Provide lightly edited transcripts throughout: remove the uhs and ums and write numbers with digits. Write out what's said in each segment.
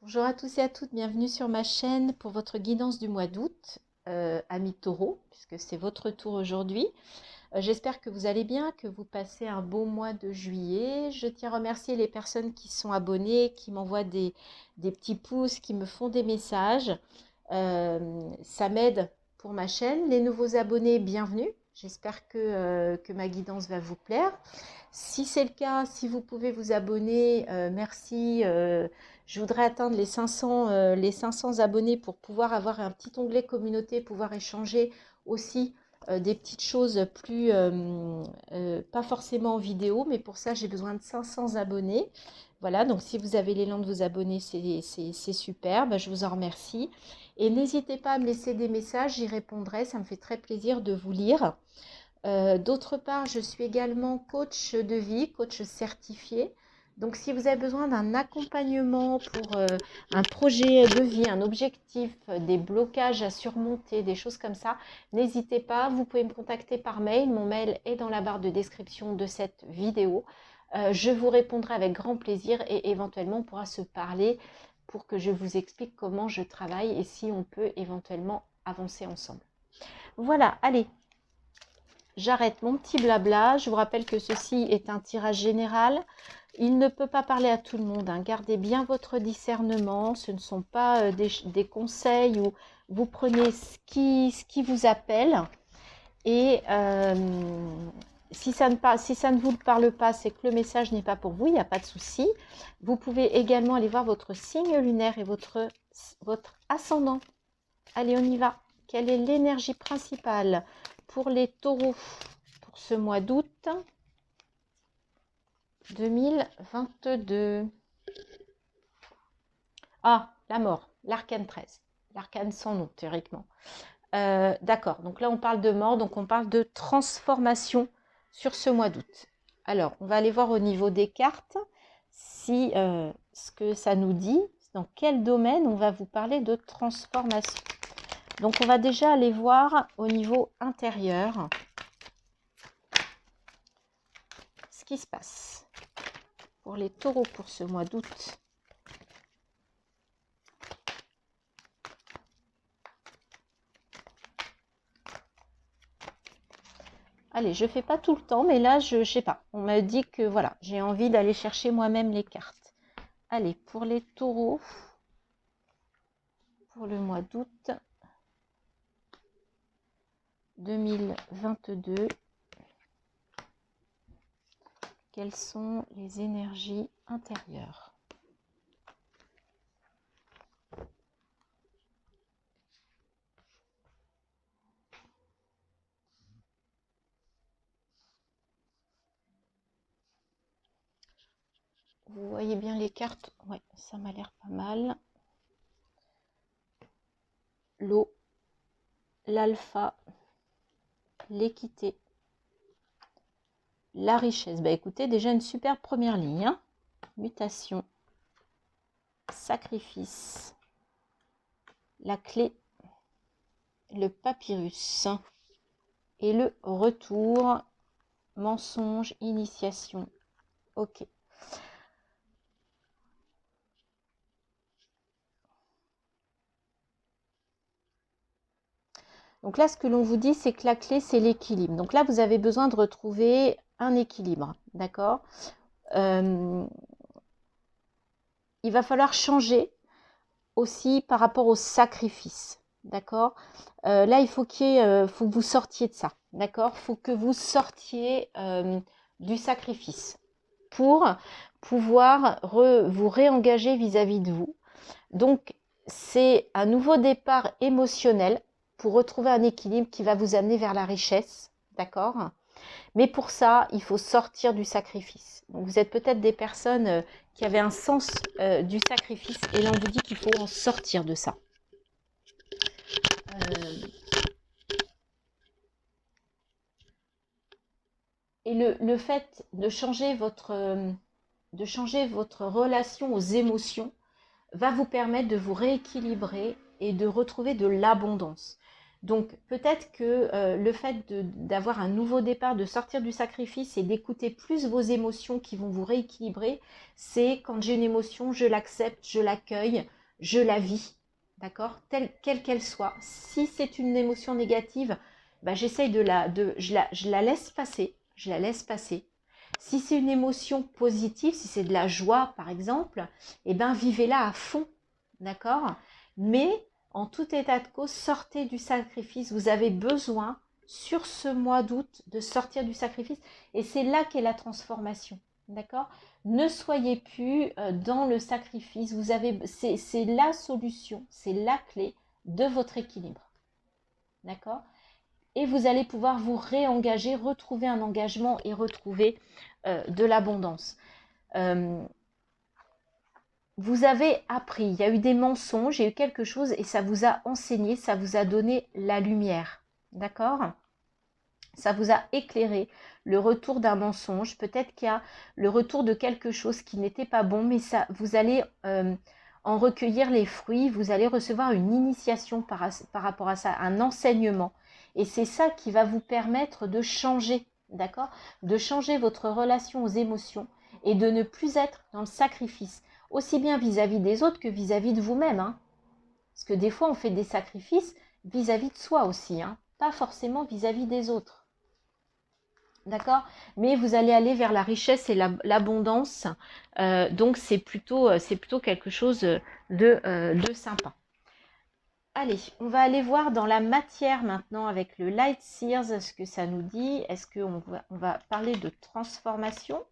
Bonjour à tous et à toutes, bienvenue sur ma chaîne pour votre guidance du mois d'août, amis taureaux, puisque c'est votre tour aujourd'hui. J'espère que vous allez bien, que vous passez un beau mois de juillet. Je tiens à remercier les personnes qui sont abonnées, qui m'envoient des petits pouces, qui me font des messages. Ça m'aide pour ma chaîne. Les nouveaux abonnés, bienvenue. J'espère que ma guidance va vous plaire. Si c'est le cas, si vous pouvez vous abonner, merci. Je voudrais atteindre les 500 abonnés pour pouvoir avoir un petit onglet communauté, pouvoir échanger aussi des petites choses plus, pas forcément en vidéo, mais pour ça j'ai besoin de 500 abonnés. Voilà, donc si vous avez l'élan de vous abonner, c'est super, ben, je vous en remercie. Et n'hésitez pas à me laisser des messages, j'y répondrai, ça me fait très plaisir de vous lire. D'autre part, je suis également coach de vie, coach certifié. Donc, si vous avez besoin d'un accompagnement pour un projet de vie, un objectif, des blocages à surmonter, des choses comme ça, n'hésitez pas, vous pouvez me contacter par mail. Mon mail est dans la barre de description de cette vidéo. Je vous répondrai avec grand plaisir et éventuellement on pourra se parler pour que je vous explique comment je travaille et si on peut éventuellement avancer ensemble. Voilà, allez. J'arrête mon petit blabla. Je vous rappelle que ceci est un tirage général. Il ne peut pas parler à tout le monde, hein. Gardez bien votre discernement. Ce ne sont pas des conseils où vous prenez ce qui vous appelle. Et si ça ne vous parle pas, c'est que le message n'est pas pour vous. Il n'y a pas de souci. Vous pouvez également aller voir votre signe lunaire et votre ascendant. Allez, on y va. Quelle est l'énergie principale pour les taureaux pour ce mois d'août 2022? Ah, la mort, l'arcane 13, l'arcane sans nom théoriquement. D'accord, donc là on parle de mort, donc on parle de transformation sur ce mois d'août. Alors, on va aller voir au niveau des cartes si ce que ça nous dit, dans quel domaine on va vous parler de transformation. Donc, on va déjà aller voir au niveau intérieur ce qui se passe pour les taureaux pour ce mois d'août. Allez, je ne fais pas tout le temps, mais là, je ne sais pas. On m'a dit que voilà, j'ai envie d'aller chercher moi-même les cartes. Allez, pour les taureaux, pour le mois d'août 2022, quelles sont les énergies intérieures? Vous voyez bien les cartes? Ouais, ça m'a l'air pas mal. L'eau, l'alpha, l'équité, la richesse. Bah écoutez, déjà une super première ligne, hein. Mutation, sacrifice, la clé, le papyrus et le retour, mensonge, initiation. Ok. Donc là, ce que l'on vous dit, c'est que la clé, c'est l'équilibre. Donc là, vous avez besoin de retrouver un équilibre, d'accord? Il va falloir changer aussi par rapport au sacrifice, d'accord? Là, il faut faut que vous sortiez de ça, d'accord? Il faut que vous sortiez du sacrifice pour pouvoir vous réengager vis-à-vis de vous. Donc, c'est un nouveau départ émotionnel pour retrouver un équilibre qui va vous amener vers la richesse, d'accord? Mais pour ça, il faut sortir du sacrifice. Donc, vous êtes peut-être des personnes qui avaient un sens du sacrifice et là, on vous dit qu'il faut en sortir de ça. Et le fait de changer votre relation aux émotions va vous permettre de vous rééquilibrer et de retrouver de l'abondance. Donc peut-être que le fait d'avoir un nouveau départ, de sortir du sacrifice et d'écouter plus vos émotions qui vont vous rééquilibrer, c'est quand j'ai une émotion, je l'accepte, je l'accueille, je la vis, d'accord, quelle qu'elle soit. Si c'est une émotion négative, bah, j'essaye je la laisse passer, je la laisse passer. Si c'est une émotion positive, si c'est de la joie par exemple, eh ben vivez-la à fond, d'accord? Mais en tout état de cause, sortez du sacrifice. Vous avez besoin sur ce mois d'août de sortir du sacrifice et c'est là qu'est la transformation, d'accord? Ne soyez plus dans le sacrifice. C'est la solution, c'est la clé de votre équilibre, d'accord? Et vous allez pouvoir vous réengager, retrouver un engagement et retrouver de l'abondance. Vous avez appris, il y a eu des mensonges, il y a eu quelque chose et ça vous a enseigné, ça vous a donné la lumière, d'accord? Ça vous a éclairé le retour d'un mensonge, peut-être qu'il y a le retour de quelque chose qui n'était pas bon, mais ça, vous allez en recueillir les fruits, vous allez recevoir une initiation par rapport à ça, un enseignement. Et c'est ça qui va vous permettre de changer, d'accord? De changer votre relation aux émotions et de ne plus être dans le sacrifice, aussi bien vis-à-vis des autres que vis-à-vis de vous-même, hein. Parce que des fois, on fait des sacrifices vis-à-vis de soi aussi, hein, pas forcément vis-à-vis des autres. D'accord? Mais vous allez aller vers la richesse et l'abondance. Donc, c'est plutôt quelque chose de sympa. Allez, on va aller voir dans la matière maintenant avec le Light Seers ce que ça nous dit. Est-ce qu'on va parler de transformation?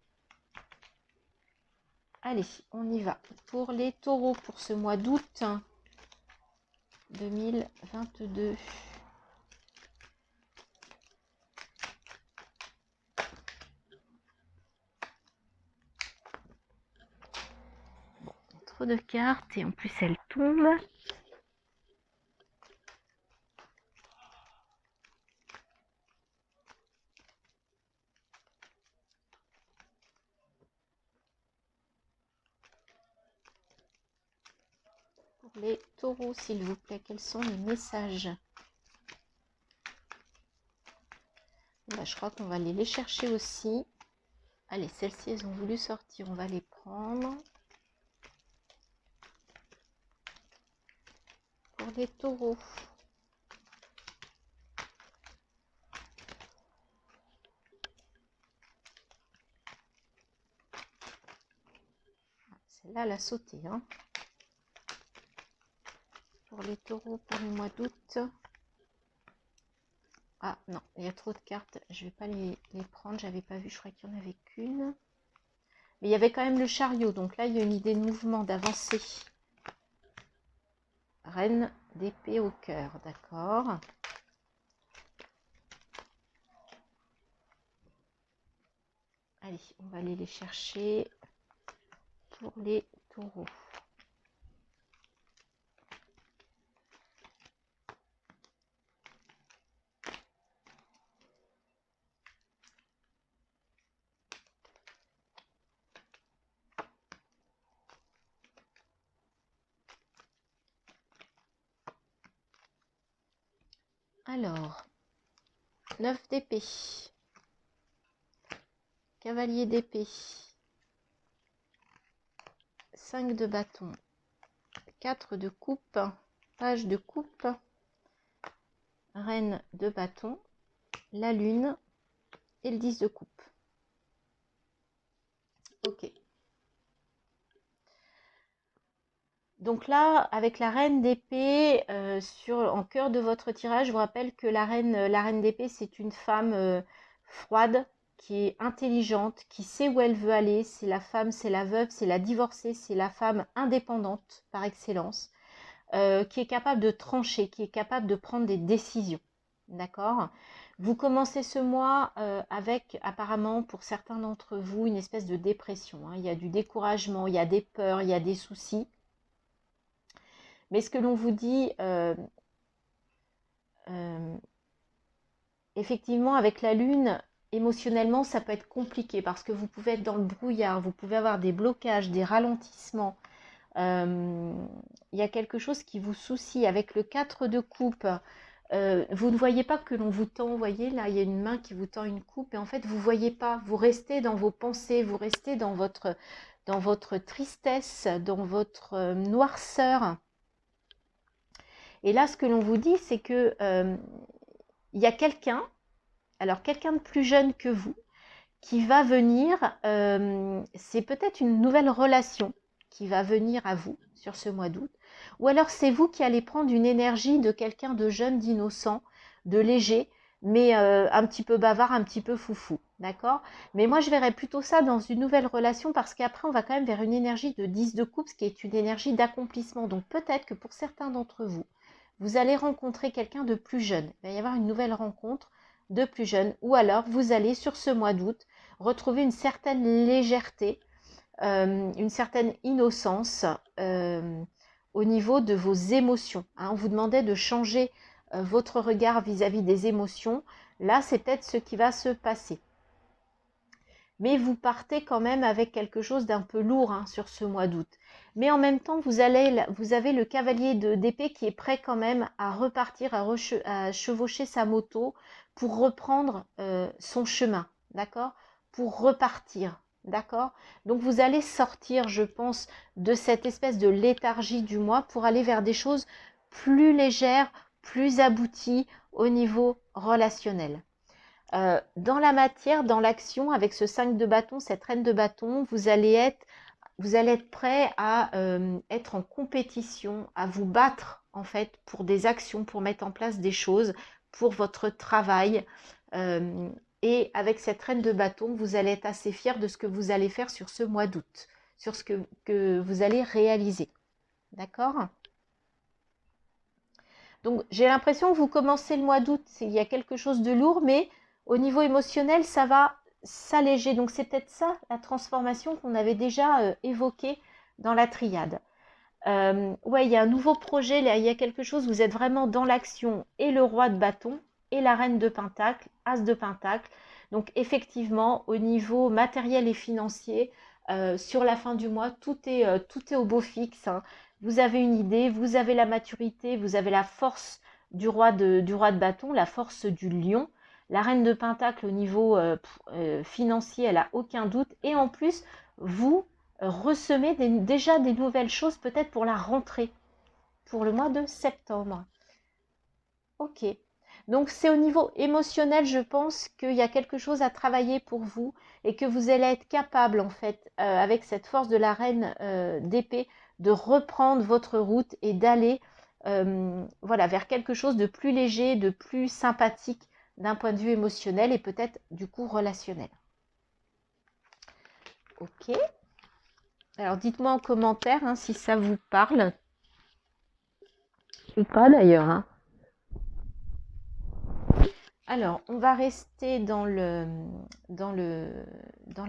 Allez, on y va. Pour les taureaux, pour ce mois d'août 2022. Trop de cartes et en plus elles tombent. Pour les taureaux, s'il vous plaît, quels sont les messages? Là, je crois qu'on va aller les chercher aussi. Allez, celles-ci, elles ont voulu sortir, on va les prendre. Pour les taureaux. Celle-là, elle a sauté, hein. Pour les taureaux, pour le mois d'août. Ah non, il y a trop de cartes. Je ne vais pas les prendre. J'avais pas vu, je crois qu'il n'y en avait qu'une. Mais il y avait quand même le chariot. Donc là, il y a une idée de mouvement, d'avancer. Reine d'épée au cœur, d'accord. Allez, on va aller les chercher pour les taureaux. Alors, 9 d'épée, cavalier d'épée, 5 de bâton, 4 de coupe, page de coupe, reine de bâton, la lune et le 10 de coupe. Ok. Donc là, avec la reine d'épée, en cœur de votre tirage, je vous rappelle que la reine d'épée, c'est une femme froide, qui est intelligente, qui sait où elle veut aller. C'est la femme, c'est la veuve, c'est la divorcée, c'est la femme indépendante par excellence, qui est capable de trancher, qui est capable de prendre des décisions. D'accord? Vous commencez ce mois avec, apparemment, pour certains d'entre vous, une espèce de dépression, hein. Il y a du découragement, il y a des peurs, il y a des soucis. Mais ce que l'on vous dit, effectivement, avec la lune, émotionnellement, ça peut être compliqué parce que vous pouvez être dans le brouillard, vous pouvez avoir des blocages, des ralentissements. Il y a quelque chose qui vous soucie. Avec le 4 de coupe, vous ne voyez pas que l'on vous tend, vous voyez, là, il y a une main qui vous tend une coupe et en fait, vous ne voyez pas. Vous restez dans vos pensées, vous restez dans votre dans votre tristesse, dans votre noirceur. Et là, ce que l'on vous dit, c'est que il y a quelqu'un, alors quelqu'un de plus jeune que vous, qui va venir, c'est peut-être une nouvelle relation qui va venir à vous sur ce mois d'août, ou alors c'est vous qui allez prendre une énergie de quelqu'un de jeune, d'innocent, de léger, mais un petit peu bavard, un petit peu foufou, d'accord? Mais moi, je verrais plutôt ça dans une nouvelle relation, parce qu'après, on va quand même vers une énergie de 10 de coupe, ce qui est une énergie d'accomplissement. Donc peut-être que pour certains d'entre vous, vous allez rencontrer quelqu'un de plus jeune. Il va y avoir une nouvelle rencontre de plus jeune, ou alors vous allez, sur ce mois d'août, retrouver une certaine légèreté, une certaine innocence au niveau de vos émotions. Hein. On vous demandait de changer votre regard vis-à-vis des émotions. Là, c'est peut-être ce qui va se passer. Mais vous partez quand même avec quelque chose d'un peu lourd hein, sur ce mois d'août. Mais en même temps, vous avez le cavalier d'épée qui est prêt quand même à repartir, à chevaucher sa moto pour reprendre son chemin, d'accord? Pour repartir, d'accord? Donc vous allez sortir, je pense, de cette espèce de léthargie du mois pour aller vers des choses plus légères, plus abouties au niveau relationnel. Dans la matière, dans l'action, avec ce 5 de bâton, cette reine de bâton, vous allez être prêt à être en compétition, à vous battre en fait pour des actions, pour mettre en place des choses, pour votre travail. Et avec cette reine de bâton, vous allez être assez fier de ce que vous allez faire sur ce mois d'août, sur ce que vous allez réaliser. D'accord ? Donc, j'ai l'impression que vous commencez le mois d'août, il y a quelque chose de lourd, mais au niveau émotionnel, ça va s'alléger. Donc, c'est peut-être ça, la transformation qu'on avait déjà évoquée dans la triade. Ouais, il y a un nouveau projet, là, il y a quelque chose, vous êtes vraiment dans l'action, et le roi de bâton, et la reine de pentacle, as de pentacle. Donc, effectivement, au niveau matériel et financier, sur la fin du mois, tout est au beau fixe. Hein. Vous avez une idée, vous avez la maturité, vous avez la force du roi de bâton, la force du lion. La reine de pentacle, au niveau financier, elle n'a aucun doute. Et en plus, vous ressemez déjà des nouvelles choses, peut-être pour la rentrée, pour le mois de septembre. Ok. Donc, c'est au niveau émotionnel, je pense qu'il y a quelque chose à travailler pour vous et que vous allez être capable, en fait, avec cette force de la reine d'épée, de reprendre votre route et d'aller voilà, vers quelque chose de plus léger, de plus sympathique d'un point de vue émotionnel et peut-être du coup relationnel. Ok. Alors, dites-moi en commentaire hein, si ça vous parle ou pas d'ailleurs. Hein. Alors, on va rester dans la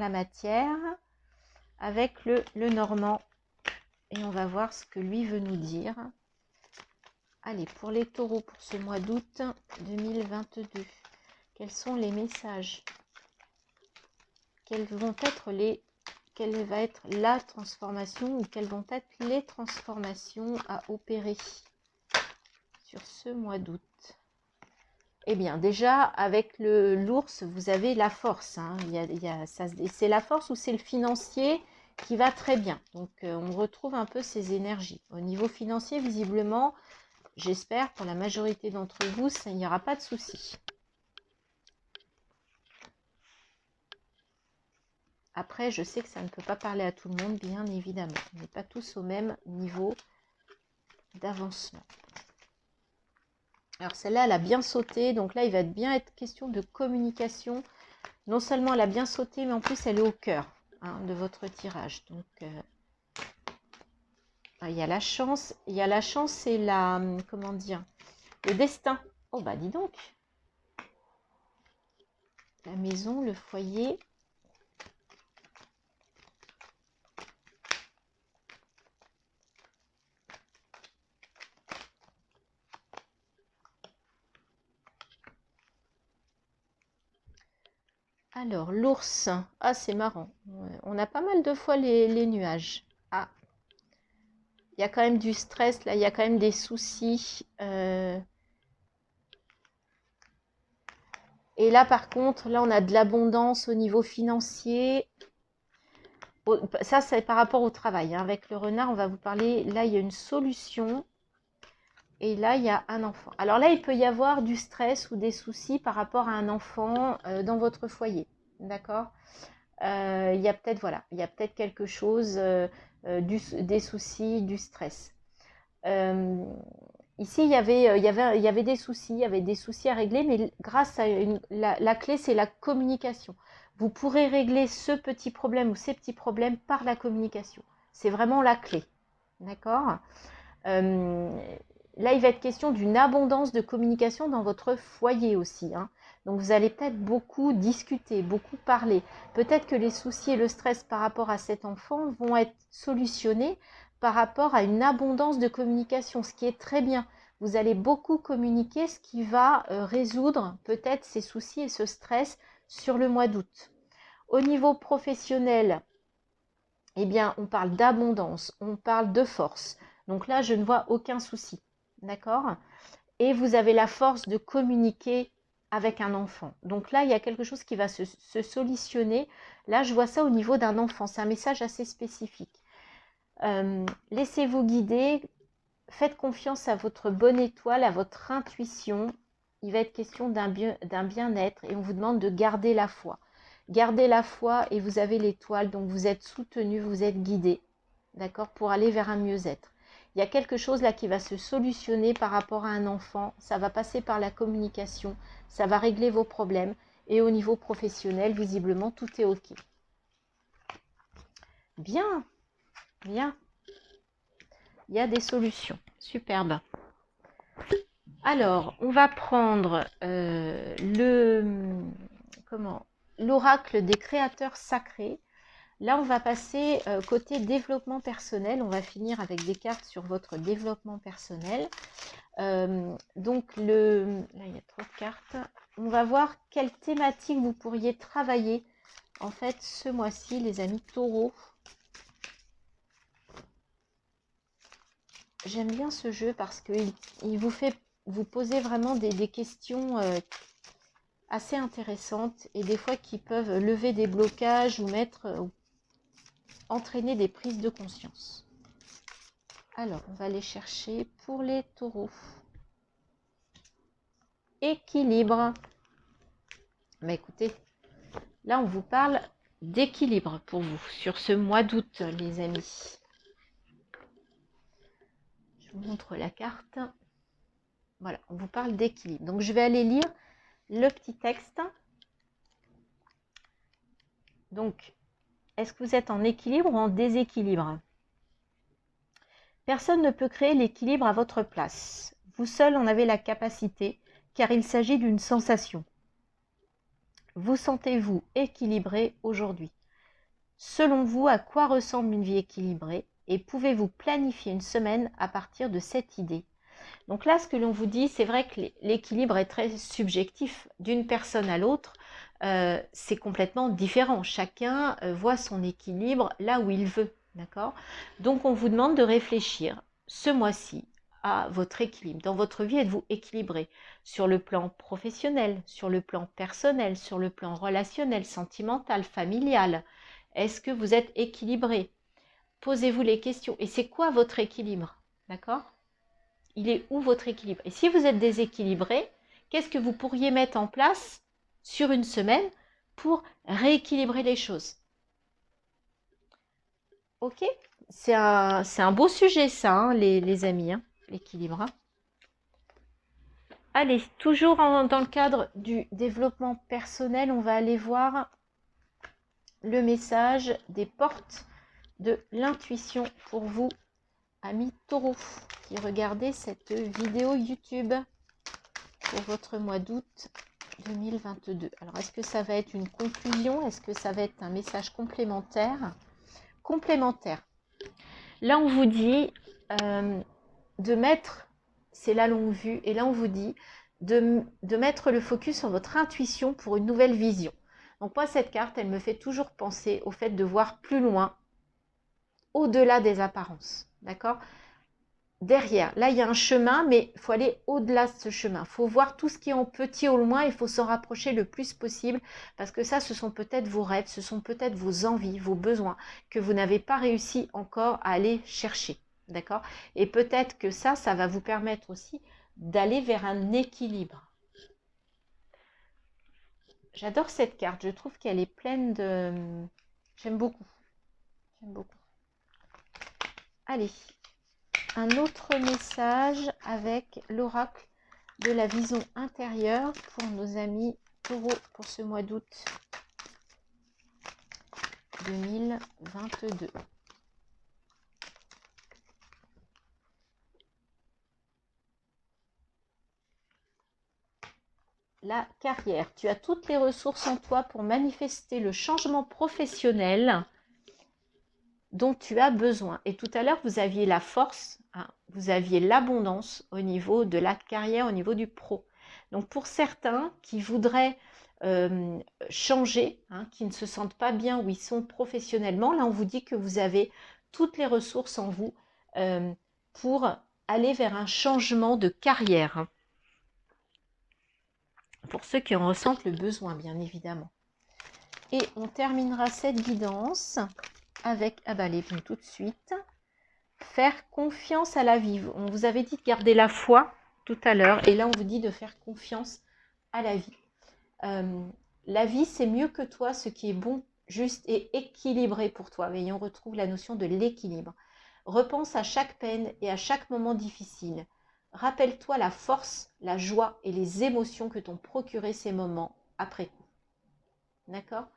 matière avec le normand et on va voir ce que lui veut nous dire. Allez, pour les taureaux pour ce mois d'août 2022, quels sont les messages? Quelle va être la transformation ou quelles vont être les transformations à opérer sur ce mois d'août? Eh bien, déjà, avec l'ours, vous avez la force. Hein. C'est la force ou c'est le financier qui va très bien. Donc, on retrouve un peu ces énergies. Au niveau financier, visiblement, j'espère, pour la majorité d'entre vous, il n'y aura pas de souci. Après, je sais que ça ne peut pas parler à tout le monde, bien évidemment. On n'est pas tous au même niveau d'avancement. Alors celle-là, elle a bien sauté. Donc là, il va bien être question de communication. Non seulement elle a bien sauté, mais en plus, elle est au cœur hein, de votre tirage. Donc, il y a la chance. Il y a la chance et la... Comment dire? Le destin. Oh, bah dis donc. La maison, le foyer. Alors, l'ours. Ah, c'est marrant. On a pas mal de fois les nuages. Ah. Il y a quand même du stress, là. Il y a quand même des soucis. Et là, par contre, là, on a de l'abondance au niveau financier. Ça, c'est par rapport au travail, hein. Avec le renard, on va vous parler, là, il y a une solution. Et là, il y a un enfant. Alors là, il peut y avoir du stress ou des soucis par rapport à un enfant dans votre foyer. D'accord? Il y a peut-être, voilà, il y a peut-être quelque chose, des soucis, du stress. Ici, il y avait des soucis, il y avait des soucis à régler, mais grâce à la clé, c'est la communication. Vous pourrez régler ce petit problème ou ces petits problèmes par la communication. C'est vraiment la clé. D'accord? Là, il va être question d'une abondance de communication dans votre foyer aussi, hein. Donc, vous allez peut-être beaucoup discuter, beaucoup parler. Peut-être que les soucis et le stress par rapport à cet enfant vont être solutionnés par rapport à une abondance de communication, ce qui est très bien. Vous allez beaucoup communiquer, ce qui va résoudre peut-être ces soucis et ce stress sur le mois d'août. Au niveau professionnel, eh bien, on parle d'abondance, on parle de force. Donc là, je ne vois aucun souci. D'accord? Et vous avez la force de communiquer avec un enfant. Donc là, il y a quelque chose qui va se solutionner. Là, je vois ça au niveau d'un enfant. C'est un message assez spécifique. Laissez-vous guider. Faites confiance à votre bonne étoile, à votre intuition. Il va être question d'un bien-être et on vous demande de garder la foi. Gardez la foi et vous avez l'étoile, donc vous êtes soutenu, vous êtes guidé, d'accord, pour aller vers un mieux-être. Il y a quelque chose là qui va se solutionner par rapport à un enfant, ça va passer par la communication, ça va régler vos problèmes et au niveau professionnel, visiblement, tout est OK. Bien, bien. Il y a des solutions. Superbe. Alors, on va prendre l'oracle des créateurs sacrés. Là, on va passer côté développement personnel. On va finir avec des cartes sur votre développement personnel. Donc, là, il y a trop de cartes. On va voir quelle thématique vous pourriez travailler en fait ce mois-ci, les amis taureaux. J'aime bien ce jeu parce qu'il vous fait vous poser vraiment des questions assez intéressantes et des fois qui peuvent lever des blocages ou entraîner des prises de conscience. Alors, on va aller chercher pour les taureaux. Équilibre. Mais écoutez, là, on vous parle d'équilibre pour vous sur ce mois d'août, les amis. Je vous montre la carte. Voilà, on vous parle d'équilibre. Donc, je vais aller lire le petit texte. Donc, est-ce que vous êtes en équilibre ou en déséquilibre? Personne ne peut créer l'équilibre à votre place. Vous seul en avez la capacité, car il s'agit d'une sensation. Vous sentez-vous équilibré aujourd'hui? Selon vous, à quoi ressemble une vie équilibrée? Et pouvez-vous planifier une semaine à partir de cette idée? Donc là, ce que l'on vous dit, c'est vrai que l'équilibre est très subjectif d'une personne à l'autre. C'est complètement différent. Chacun voit son équilibre là où il veut. D'accord? Donc, on vous demande de réfléchir ce mois-ci à votre équilibre. Dans votre vie, êtes-vous équilibré sur le plan professionnel, sur le plan personnel, sur le plan relationnel, sentimental, familial? Est-ce que vous êtes équilibré? Posez-vous les questions. Et c'est quoi votre équilibre? D'accord? Il est où votre équilibre? Et si vous êtes déséquilibré, qu'est-ce que vous pourriez mettre en place sur une semaine pour rééquilibrer les choses? Ok? C'est un beau sujet ça, hein, les amis, hein, l'équilibre. Hein. Allez, toujours dans le cadre du développement personnel, on va aller voir le message des portes de l'intuition pour vous, amis taureaux, qui regardez cette vidéo YouTube pour votre mois d'août 2022. Alors, est-ce que ça va être une conclusion? Est-ce que ça va être un message complémentaire? Complémentaire. Là, on vous dit de mettre, c'est la longue vue, et là, on vous dit de mettre le focus sur votre intuition pour une nouvelle vision. Donc, moi, cette carte, elle me fait toujours penser au fait de voir plus loin, au-delà des apparences. D'accord? derrière. Là, il y a un chemin, mais il faut aller au-delà de ce chemin. Il faut voir tout ce qui est en petit au loin. Il faut s'en rapprocher le plus possible parce que ça, ce sont peut-être vos rêves, ce sont peut-être vos envies, vos besoins que vous n'avez pas réussi encore à aller chercher. D'accord? Et peut-être que ça va vous permettre aussi d'aller vers un équilibre. J'adore cette carte. Je trouve qu'elle est pleine de... J'aime beaucoup. J'aime beaucoup. Allez. Un autre message avec l'oracle de la vision intérieure pour nos amis taureaux pour ce mois d'août 2022. La carrière. Tu as toutes les ressources en toi pour manifester le changement professionnel dont tu as besoin. Et tout à l'heure, vous aviez la force, hein, vous aviez l'abondance au niveau de la carrière, au niveau du pro. Donc pour certains qui voudraient changer, hein, qui ne se sentent pas bien où ils sont professionnellement, là on vous dit que vous avez toutes les ressources en vous pour aller vers un changement de carrière. Pour ceux qui en ressentent le besoin, bien évidemment. Et on terminera cette guidance avec, ah bah, les bons tout de suite, faire confiance à la vie. On vous avait dit de garder la foi tout à l'heure, et là on vous dit de faire confiance à la vie. La vie, c'est mieux que toi, ce qui est bon, juste et équilibré pour toi. Mais on retrouve la notion de l'équilibre. Repense à chaque peine et à chaque moment difficile. Rappelle-toi la force, la joie et les émotions que t'ont procuré ces moments après coup. D'accord ?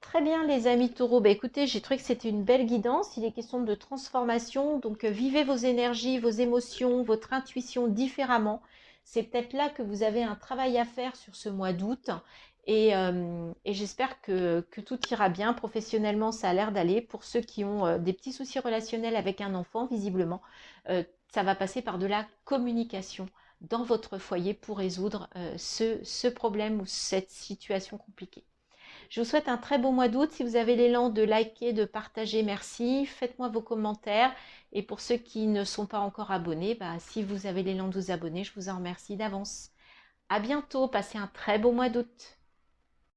Très bien les amis taureaux, bah, écoutez, j'ai trouvé que c'était une belle guidance, il est question de transformation, donc vivez vos énergies, vos émotions, votre intuition différemment. C'est peut-être là que vous avez un travail à faire sur ce mois d'août et j'espère que tout ira bien. Professionnellement, ça a l'air d'aller. Pour ceux qui ont des petits soucis relationnels avec un enfant, visiblement, ça va passer par de la communication dans votre foyer pour résoudre ce problème ou cette situation compliquée. Je vous souhaite un très beau mois d'août. Si vous avez l'élan de liker, de partager, merci. Faites-moi vos commentaires. Et pour ceux qui ne sont pas encore abonnés, bah, si vous avez l'élan de vous abonner, je vous en remercie d'avance. À bientôt. Passez un très beau mois d'août.